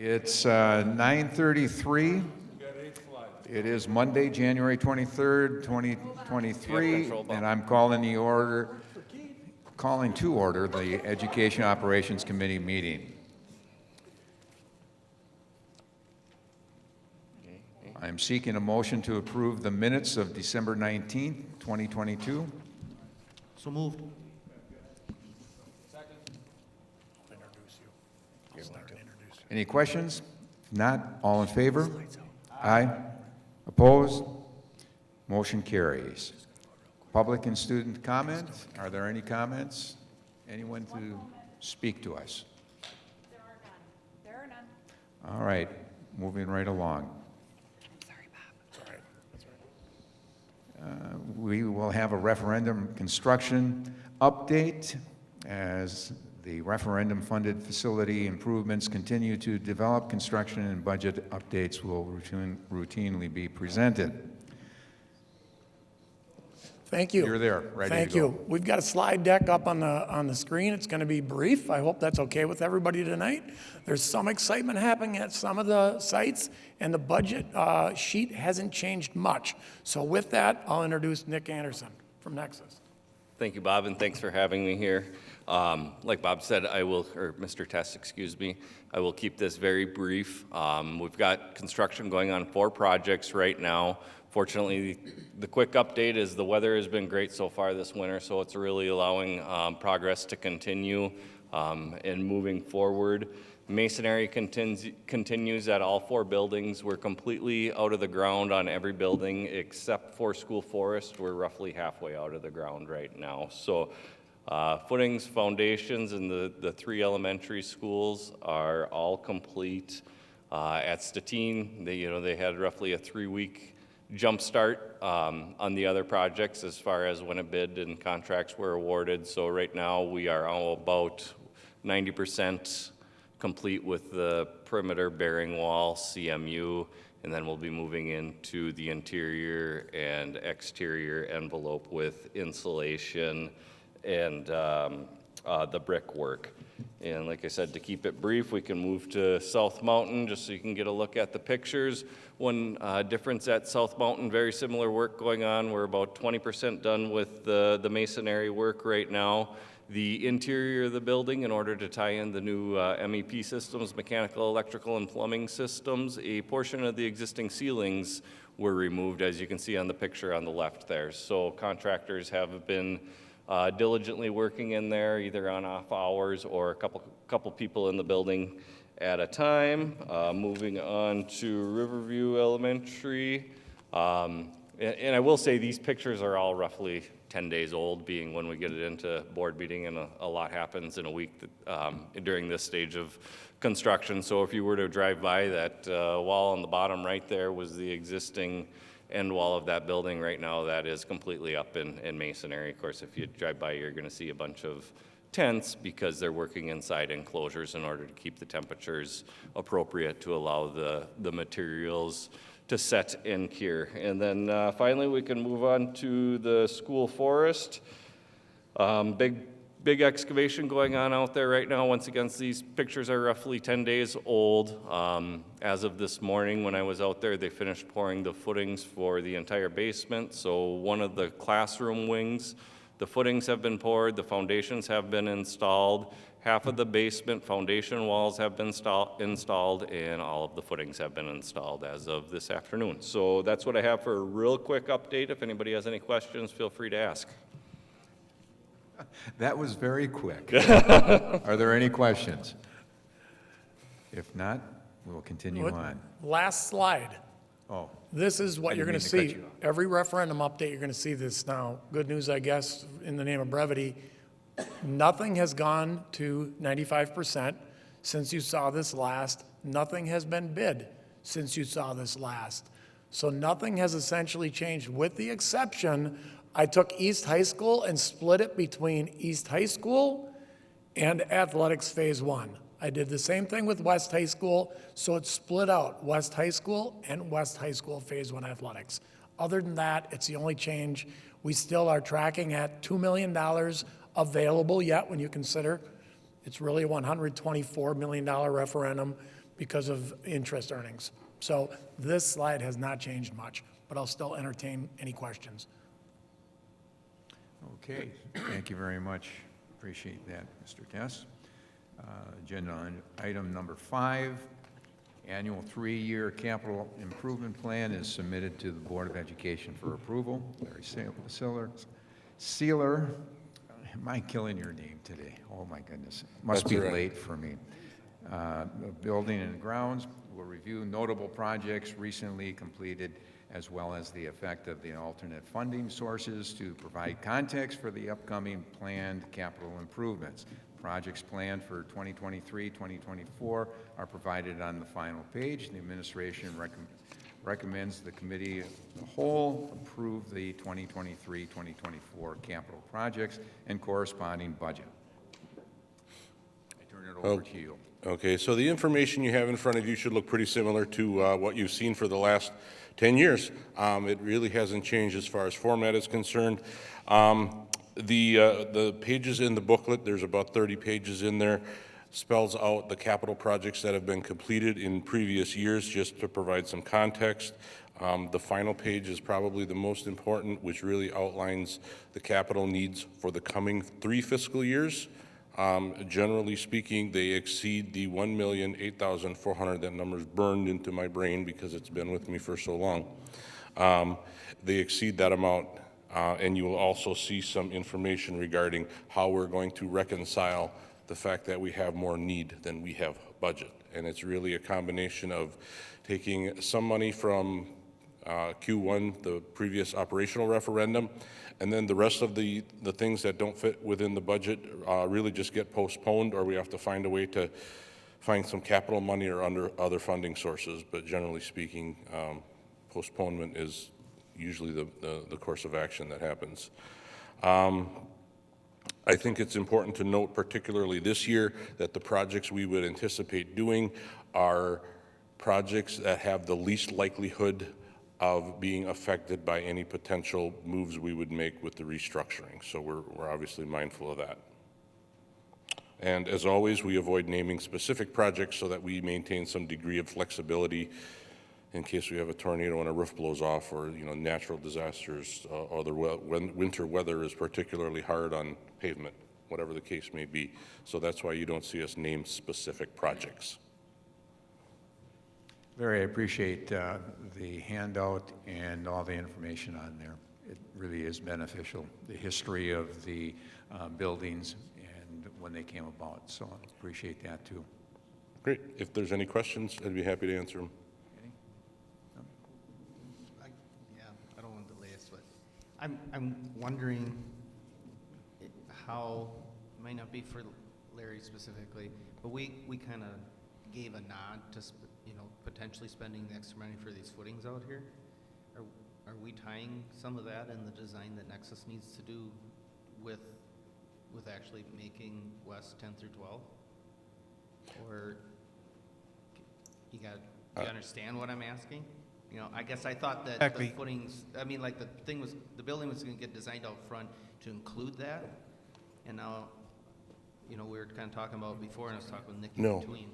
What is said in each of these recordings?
It's 9:33. It is Monday, January 23rd, 2023, and I'm calling to order the Education Operations Committee meeting. I'm seeking a motion to approve the minutes of December 19th, 2022. So moved. Any questions? If not, all in favor? Aye. Opposed? Motion carries. Public and student comment. Are there any comments? Anyone to speak to us? There are none. All right, moving right along. Sorry, Bob. We will have a referendum construction update as the referendum-funded facility improvements continue to develop. Construction and budget updates will routinely be presented. Thank you. You're there, ready Thank to go. you. We've got a slide deck up on the screen. It's going to be brief. I hope that's okay with everybody tonight. There's some excitement happening at some of the sites, and the budget sheet hasn't changed much. So with that, I'll introduce Nick Anderson from Nexus. Thank you, Bob, and thanks for having me here. Like Bob said, or Mr. Test, excuse me, I will keep this very brief. We've got construction going on 4 projects right now. Fortunately, the quick update is the weather has been great so far this winter, so it's really allowing progress to continue and moving forward. Masonry continues at all 4 buildings. We're completely out of the ground on every building except for School Forest. We're roughly halfway out of the ground right now. So footings, foundations, and the 3 elementary schools are all complete. At Stettin, they had roughly a 3-week jump start on the other projects as far as when a bid and contracts were awarded. So right now we are all about 90% complete with the perimeter bearing wall, CMU, and then we'll be moving into the interior and exterior envelope with insulation and the brickwork. And like I said, to keep it brief, we can move to South Mountain just so you can get a look at the pictures. One difference at South Mountain, very similar work going on. We're about 20% done with the masonry work right now. The interior of the building, in order to tie in the new MEP systems, mechanical, electrical, and plumbing systems, a portion of the existing ceilings were removed, as you can see on the picture on the left there. So contractors have been diligently working in there, either on off hours or a couple people in the building at a time. Moving on to Riverview Elementary. And I will say these pictures are all roughly 10 days old, being when we get it into board meeting, and a lot happens in a week during this stage of construction. So if you were to drive by, that wall on the bottom right there was the existing end wall of that building. Right now that is completely up in masonry. Of course, if you drive by, you're going to see a bunch of tents because they're working inside enclosures in order to keep the temperatures appropriate to allow the materials to set and cure. And then finally we can move on to the School Forest. Big excavation going on out there right now. Once again, these pictures are roughly 10 days old. As of this morning when I was out there, they finished pouring the footings for the entire basement. So one of the classroom wings, the footings have been poured, the foundations have been installed, half of the basement foundation walls have been installed, and all of the footings have been installed as of this afternoon. So that's what I have for a real quick update. If anybody has any questions, feel free to ask. That was very quick. Are there any questions? If not, we'll continue on. Last slide. Oh, This is what I you're going didn't to mean to see. cut you off. Every referendum update, you're going to see this now. Good news, I guess, in the name of brevity. Nothing has gone to 95% since you saw this last. Nothing has been bid since you saw this last. So nothing has essentially changed, with the exception, I took East High School and split it between East High School and Athletics Phase 1. I did the same thing with West High School, so it's split out, West High School and West High School Phase 1 Athletics. Other than that, it's the only change. We still are tracking at $2 million available yet when you consider it's really a $124 million referendum. because of interest earnings. So this slide has not changed much, but I'll still entertain any questions. Okay, thank you very much. Appreciate that, Mr. Tess. Agenda item number 5, annual 3-year capital improvement plan is submitted to the Board of Education for approval. Larry Sealer, am I killing your name today? Oh, my goodness. Must That's be all right. late for me. Building and grounds will review notable projects recently completed, as well as the effect of the alternate funding sources to provide context for the upcoming planned capital improvements. Projects planned for 2023-2024 are provided on the final page. The administration recommends the committee of the whole approve the 2023-2024 capital projects and corresponding budget. I turn it over to you. Okay, so the information you have in front of you should look pretty similar to what you've seen for the last 10 years. It really hasn't changed as far as format is concerned. The pages in the booklet, there's about 30 pages in there, spells out the capital projects that have been completed in previous years, just to provide some context. The final page is probably the most important, which really outlines the capital needs for the coming 3 fiscal years. Generally speaking, they exceed the 1,008,400. That number's burned into my brain because it's been with me for so long. They exceed that amount, and you will also see some information regarding how we're going to reconcile the fact that we have more need than we have budget. And it's really a combination of taking some money from Q1, the previous operational referendum, and then the rest of the things that don't fit within the budget really just get postponed, or we have to find a way to find some capital money or under other funding sources. But generally speaking, postponement is usually the course of action that happens. I think it's important to note, particularly this year, that the projects we would anticipate doing are projects that have the least likelihood of being affected by any potential moves we would make with the restructuring. So we're obviously mindful of that. And as always, we avoid naming specific projects so that we maintain some degree of flexibility in case we have a tornado and a roof blows off, or natural disasters, or when winter weather is particularly hard on pavement, whatever the case may be. So that's why you don't see us name specific projects. Larry, I appreciate the handout and all the information on there. It really is beneficial, the history of the buildings and when they came about. So I appreciate that too. Great. If there's any questions, I'd be happy to answer them. I don't want to delay us, but I'm wondering how, it might not be for Larry specifically, but we kind of gave a nod to, potentially spending the extra money for these footings out here. Are we tying some of that in the design that Nexus needs to do with actually making West 10 through 12? Or you understand what I'm asking? I guess I thought that Exactly. the footings, the building was going to get designed out front to include that. And now, we were kind of talking about before, and I was talking with Nikki No. between.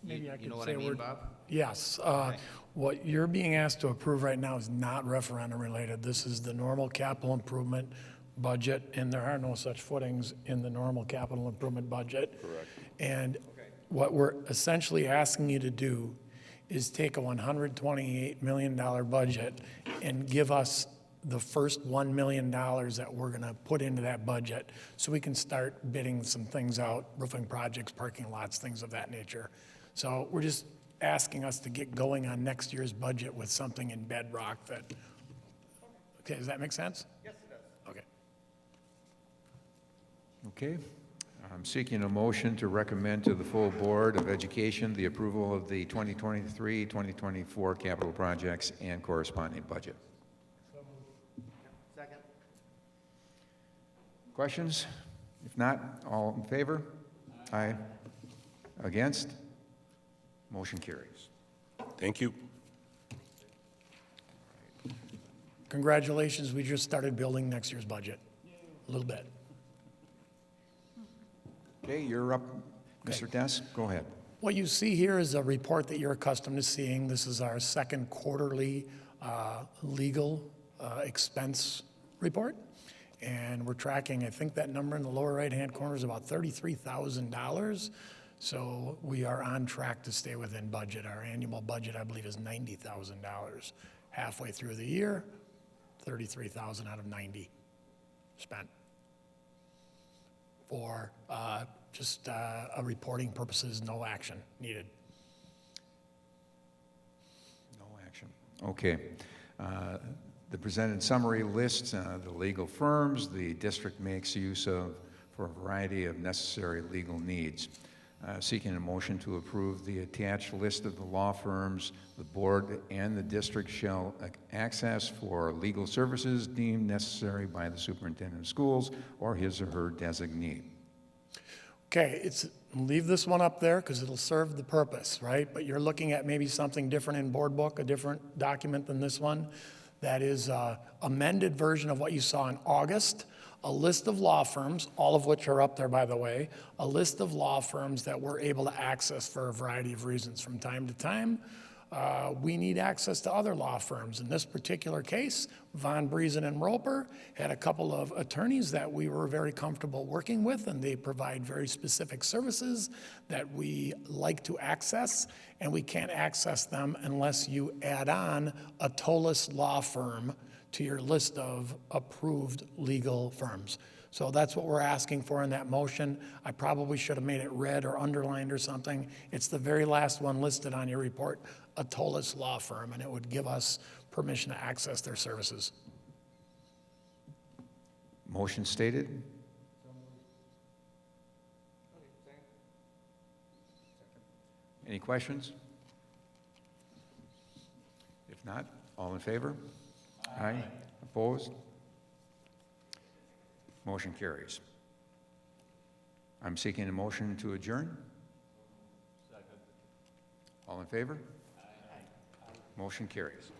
Maybe I You could know what say I a mean, word. Bob? Yes. Okay. What you're being asked to approve right now is not referendum related. This is the normal capital improvement budget, and there are no such footings in the normal capital improvement budget. Correct. And what we're essentially asking you to do is take a $128 million budget and give us the first $1 million that we're going to put into that budget so we can start bidding some things out, roofing projects, parking lots, things of that nature. So we're just asking us to get going on next year's budget with something in bedrock that, okay, does that make sense? Yes, it does. Okay. Okay. I'm seeking a motion to recommend to the full Board of Education the approval of the 2023-2024 capital projects and corresponding budget. Second. Questions? If not, all in favor? Aye. Against? Motion carries. Thank you. Congratulations, we just started building next year's budget, a little bit. Okay, you're up, Mr. Tess. Go ahead. What you see here is a report that you're accustomed to seeing. This is our second quarterly legal expense report. And we're tracking, I think that number in the lower right-hand corner is about $33,000. So we are on track to stay within budget. Our annual budget, I believe, is $90,000. Halfway through the year, 33,000 out of 90 spent for just a reporting purposes, no action needed. No action. Okay. The presented summary lists the legal firms the district makes use of for a variety of necessary legal needs. Seeking a motion to approve the attached list of the law firms the board and the district shall access for legal services deemed necessary by the superintendent of schools or his or her designee. Okay, leave this one up there because it'll serve the purpose, right? But you're looking at maybe something different in board book, a different document than this one. That is an amended version of what you saw in August, a list of law firms, all of which are up there, by the way, a list of law firms that we're able to access for a variety of reasons. From time to time, we need access to other law firms. In this particular case, Von Briesen and Roper had a couple of attorneys that we were very comfortable working with, and they provide very specific services that we like to access, and we can't access them unless you add on a Tolis law firm to your list of approved legal firms. So that's what we're asking for in that motion. I probably should have made it red or underlined or something. It's the very last one listed on your report, a Tolis law firm, and it would give us permission to access their services. Motion stated. Any questions? If not, all in favor? Aye. Opposed? Motion carries. I'm seeking a motion to adjourn. Second. All in favor? Aye. Motion carries.